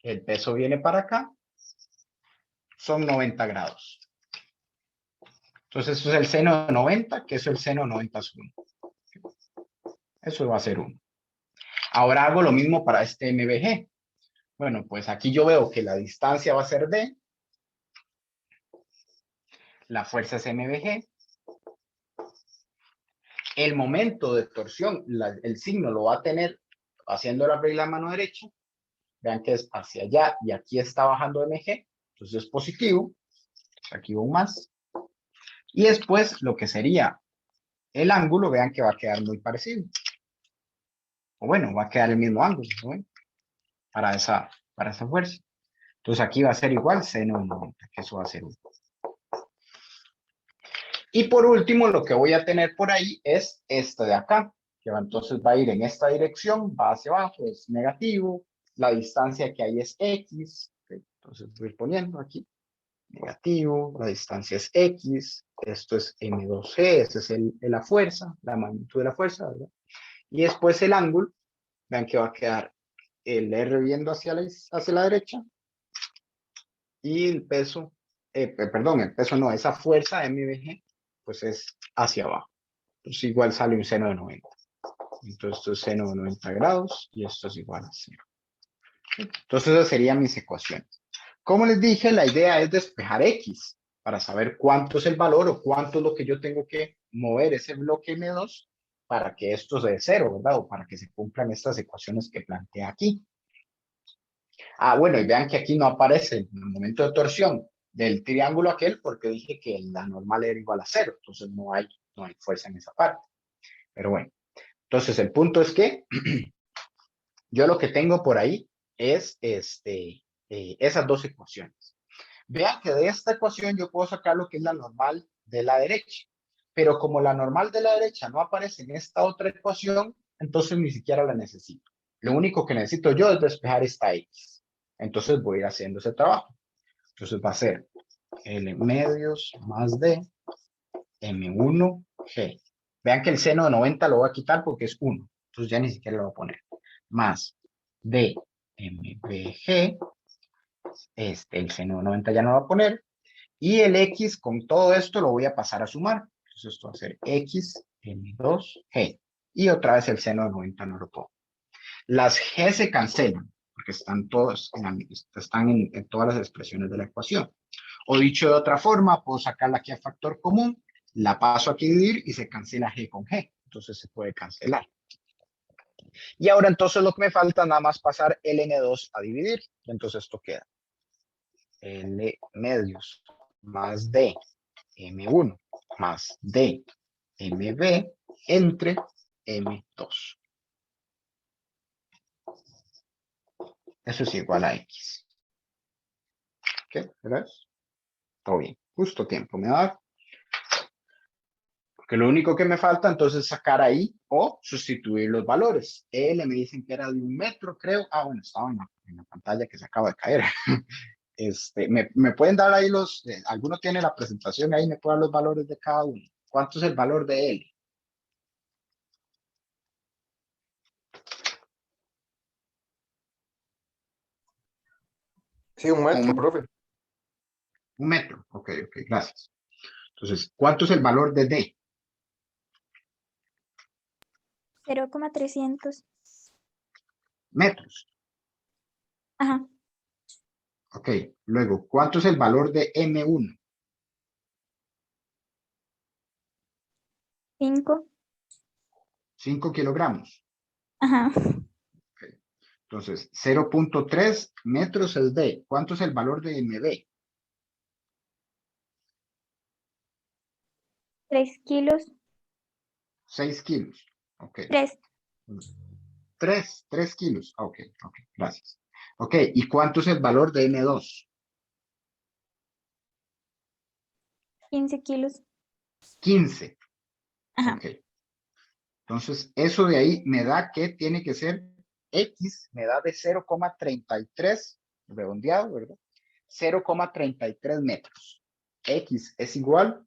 el peso viene para acá, son 90 grados. Entonces eso es el seno de 90, que eso es el seno de 90 es 1. Eso va a ser 1. Ahora hago lo mismo para este MBG. Bueno, pues aquí yo veo que la distancia va a ser D, la fuerza es MBG, el momento de torsión, el signo lo va a tener haciendo la regla a mano derecha, vean que es hacia allá y aquí está bajando MG, entonces es positivo, aquí va un más, y después lo que sería el ángulo, vean que va a quedar muy parecido, o bueno, va a quedar el mismo ángulo, ¿no? para esa fuerza. Entonces aquí va a ser igual seno de 90, que eso va a ser 1. Y por último, lo que voy a tener por ahí es este de acá, que entonces va a ir en esta dirección, va hacia abajo, es negativo, la distancia que hay es X, ¿okay? Entonces voy poniendo aquí, negativo, la distancia es X, esto es M2G, esa es la fuerza, la magnitud de la fuerza, ¿verdad? Y después el ángulo, vean que va a quedar el R viendo hacia la derecha, y el peso, el peso no, esa fuerza MVG, pues es hacia abajo. Pues igual sale un seno de 90. Entonces esto es seno de 90 grados y esto es igual a 0. Entonces esas serían mis ecuaciones. Como les dije, la idea es despejar X para saber cuánto es el valor o cuánto es lo que yo tengo que mover ese bloque M2 para que esto se dé 0, ¿verdad? O para que se cumplan estas ecuaciones que plantea aquí. Bueno, y vean que aquí no aparece el momento de torsión del triángulo aquel porque dije que la normal era igual a 0, entonces no hay fuerza en esa parte. Pero bueno, entonces el punto es que yo lo que tengo por ahí es esas dos ecuaciones. Vean que de esta ecuación yo puedo sacar lo que es la normal de la derecha, pero como la normal de la derecha no aparece en esta otra ecuación, entonces ni siquiera la necesito. Lo único que necesito yo es despejar esta X. Entonces voy a ir haciendo ese trabajo. Entonces va a ser L medios más D M1G. Vean que el seno de 90 lo voy a quitar porque es 1. Entonces ya ni siquiera lo voy a poner. Más D MBG. El seno de 90 ya no lo voy a poner. Y el X con todo esto lo voy a pasar a sumar. Entonces esto va a ser X M2G. Y otra vez el seno de 90 no lo pongo. Las G se cancelan porque están en todas las expresiones de la ecuación. O dicho de otra forma, puedo sacarla aquí a factor común La paso aquí a dividir y se cancela G con G. Entonces se puede cancelar. Y ahora entonces lo que me falta nada más pasar el N2 a dividir. Entonces esto queda L medios más D M1 más D MB entre M2. Eso es igual a X. ¿Ok? ¿Verdad? Todo bien. Justo tiempo me da. Porque lo único que me falta entonces es sacar ahí o sustituir los valores. L me dicen que era de 1 metro, creo. Ah, bueno, estaba en la pantalla que se acaba de caer. ¿Me pueden dar ahí los, alguno tiene la presentación ahí, me pueden dar los valores de cada uno? ¿Cuánto es el valor de L? Sí, 1 metro, Un- profe. 1 metro. Ok, ok, gracias. Entonces, ¿cuánto es el valor de D? 0,300. Metros. Ajá. Ok, luego, ¿cuánto es el valor de M1? 5. 5 kilogramos. Ajá. Entonces, 0.3 metros es D. ¿Cuánto es el valor de MB? 3 kilos. 6 kilos. Ok. 3. 3 kilos. Ok, ok, gracias. Ok, ¿y cuánto es el valor de M2? 15 kilos. 15. Ajá. Ok. Entonces, eso de ahí me da que tiene que ser X, me da de 0,33, redondeado, ¿verdad? 0,33 metros. X es igual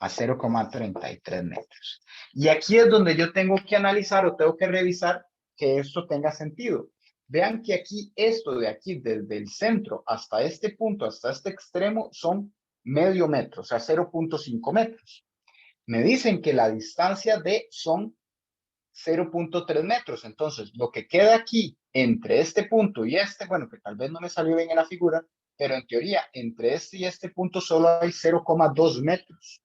a 0,33 metros. Y aquí es donde yo tengo que analizar o tengo que revisar que esto tenga sentido. Vean que aquí, esto de aquí, desde el centro hasta este punto, hasta este extremo, son medio metro, o sea, 0.5 metros. Me dicen que la distancia de son 0.3 metros. Entonces, lo que queda aquí entre este punto y este, bueno, que tal vez no me salió bien en la figura, pero en teoría, entre este y este punto solo hay 0,2 metros.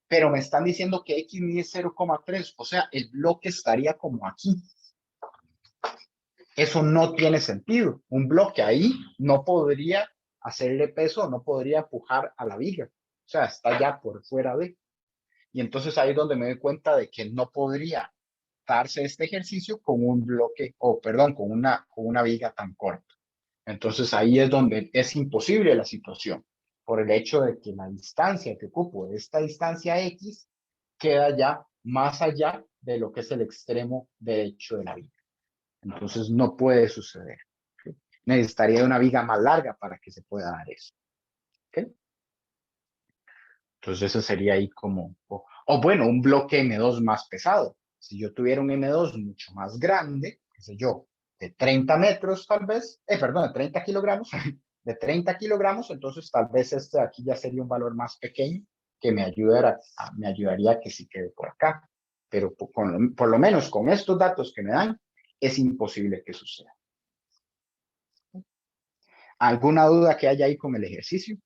Pero me están diciendo que X mide 0,3, o sea, el bloque estaría como aquí. Eso no tiene sentido. Un bloque ahí no podría hacerle peso, no podría empujar a la viga. O sea, está ya por fuera de. Y entonces ahí es donde me doy cuenta de que no podría darse este ejercicio con un bloque, o perdón, con una viga tan corta. Entonces ahí es donde es imposible la situación, por el hecho de que la distancia que ocupo de esta distancia X queda ya más allá de lo que es el extremo derecho de la viga. Entonces no puede suceder. ¿Okay? Necesitaría una viga más larga para que se pueda dar eso. ¿Okay? Entonces eso sería ahí como, o bueno, un bloque M2 más pesado. Si yo tuviera un M2 mucho más grande, qué sé yo, de 30 metros tal vez, perdón, de 30 kilogramos, de 30 kilogramos, entonces tal vez este de aquí ya sería un valor más pequeño que me ayudaría a que sí quede por acá. Pero por lo menos con estos datos que me dan, es imposible que suceda. ¿Alguna duda que haya ahí con el ejercicio?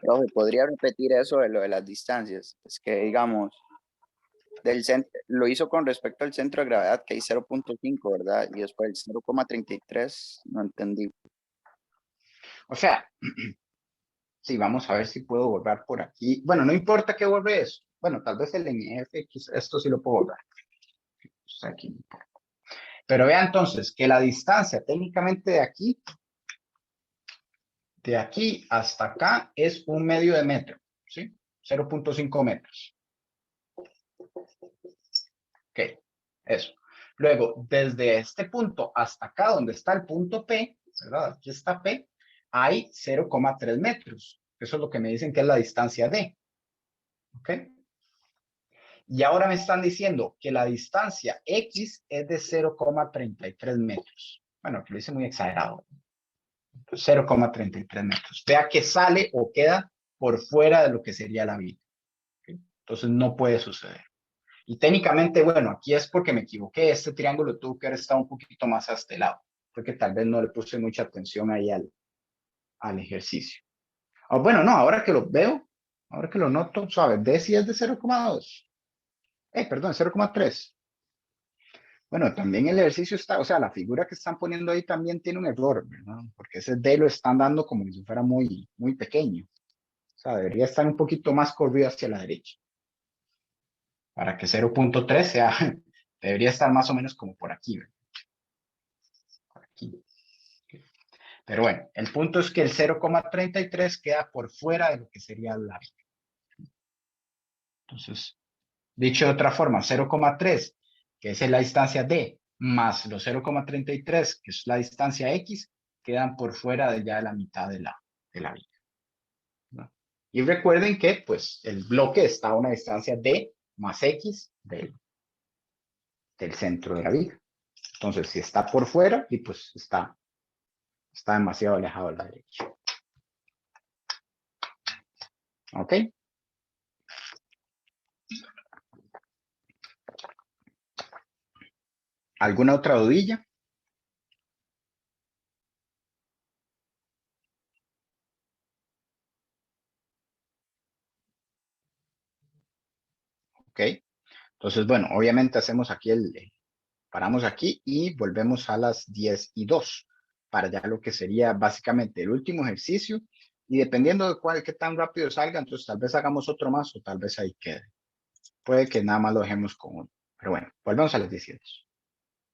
Profe, ¿podría repetir eso de lo de las distancias? Es que, digamos, lo hizo con respecto al centro de gravedad, que hay 0.5, ¿verdad? Y después el 0,33, no entendí. O sea, sí, vamos a ver si puedo volver por aquí. Bueno, no importa que vuelve eso. Bueno, tal vez el NFX, esto sí lo puedo volver. Pues aquí. Pero vea entonces que la distancia técnicamente de aquí hasta acá es 1/2 de metro, ¿sí? 0.5 metros. Ok, eso. Luego, desde este punto hasta acá, donde está el punto P, ¿verdad? Aquí está P, hay 0,3 metros. Eso es lo que me dicen que es la distancia D. ¿Ok? Y ahora me están diciendo que la distancia X es de 0,33 metros. Bueno, que lo hice muy exagerado. 0,33 metros. Vea que sale o queda por fuera de lo que sería la vida. ¿Okay? Entonces no puede suceder. Y técnicamente, bueno, aquí es porque me equivoqué. Este triángulo tuvo que haber estado un poquito más a este lado. Porque tal vez no le puse mucha atención ahí al ejercicio. Oh, bueno, no, ahora que lo veo, ahora que lo noto, suave, D sí es de 0,2. Perdón, 0,3. Bueno, también el ejercicio está, o sea, la figura que están poniendo ahí también tiene un error, ¿verdad? Porque ese D lo están dando como si fuera muy, muy pequeño. O sea, debería estar un poquito más corrido hacia la derecha. Para que 0,3 sea, debería estar más o menos como por aquí, ¿verdad? Por aquí. Pero bueno, el punto es que el 0,33 queda por fuera de lo que sería la viga. Entonces, dicho de otra forma, 0,3, que es la distancia D, más los 0,33, que es la distancia X, quedan por fuera de ya la mitad de la viga, ¿no? Y recuerden que pues el bloque está a una distancia D más X del centro de la viga. Entonces, si está por fuera, y pues está demasiado alejado de la derecha. ¿Ok? ¿Alguna otra dudilla? ¿Ok? Entonces, bueno, obviamente hacemos aquí paramos aquí y volvemos a las 10:02 para ya lo que sería básicamente el último ejercicio. Y dependiendo de qué tan rápido salga, entonces tal vez hagamos otro más o tal vez ahí quede. Puede que nada más lo dejemos con uno. Pero bueno, volvemos a las 10:02.